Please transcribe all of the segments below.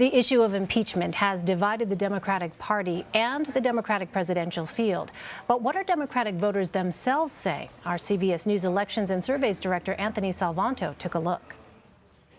The issue of impeachment has divided the Democratic Party and the Democratic presidential field. But what are Democratic voters themselves saying? Our CBS News Elections and Surveys Director Anthony Salvanto took a look.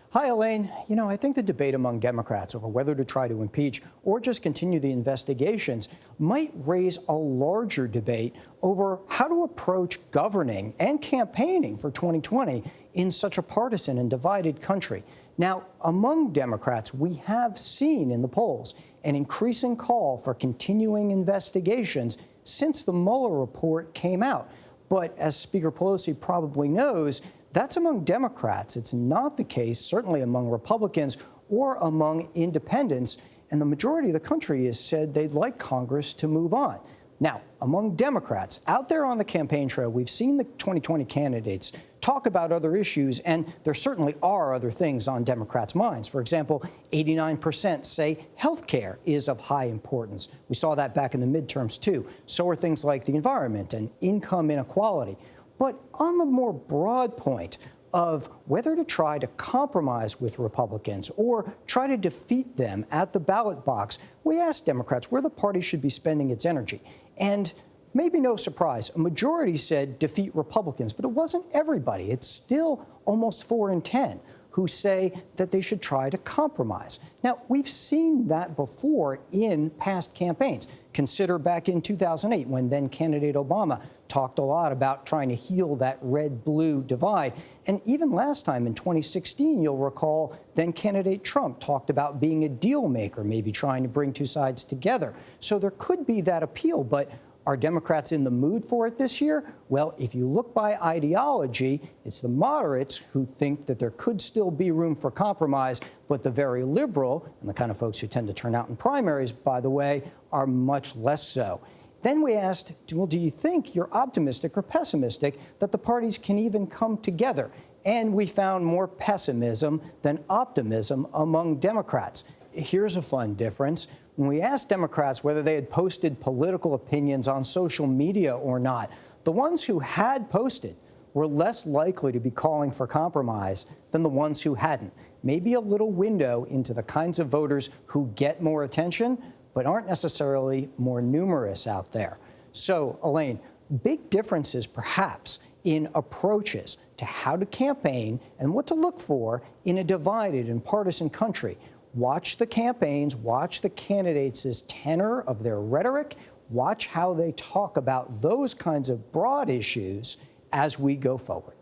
Hi, Elaine. I think the debate among Democrats over whether to try to impeach or just continue the investigations might raise a larger debate over how to approach governing and campaigning for 2020 in such a partisan and divided country. Now, among Democrats, we have seen in the polls an increasing call for continuing investigations since the Mueller report came out. But as Speaker Pelosi probably knows, that's among Democrats. It's not the case, certainly among Republicans or among independents. And the majority of the country has said they'd like Congress to move on. Now, among Democrats, out there on the campaign trail, we've seen the 2020 candidates talk about other issues, and there certainly are other things on Democrats' minds. For example, 89% say health care is of high importance. We saw that back in the midterms, too. So are things like the environment and income inequality. But on the more broad point of whether to try to compromise with Republicans or try to defeat them at the ballot box, we asked Democrats where the party should be spending its energy. And maybe no surprise, a majority said defeat Republicans, but it wasn't everybody. It's still almost 4 in 10 who say that they should try to compromise. Now, we've seen that before in past campaigns. Consider back in 2008 when then candidate Obama talked a lot about trying to heal that red-blue divide. And even last time in 2016, you'll recall, then candidate Trump talked about being a deal maker, maybe trying to bring two sides together. So there could be that appeal, but are Democrats in the mood for it this year? Well, if you look by ideology, it's the moderates who think that there could still be room for compromise, but the very liberal, and the kind of folks who tend to turn out in primaries, by the way, are much less so. Then we asked, well, do you think you're optimistic or pessimistic that the parties can even come together? And we found more pessimism than optimism among Democrats. Here's a fun difference. When we asked Democrats whether they had posted political opinions on social media or not, the ones who had posted were less likely to be calling for compromise than the ones who hadn't. Maybe a little window into the kinds of voters who get more attention, but aren't necessarily more numerous out there. So, Elaine, big differences perhaps in approaches to how to campaign and what to look for in a divided and partisan country. Watch the campaigns, watch the candidates' tenor of their rhetoric, watch how they talk about those kinds of broad issues as we go forward.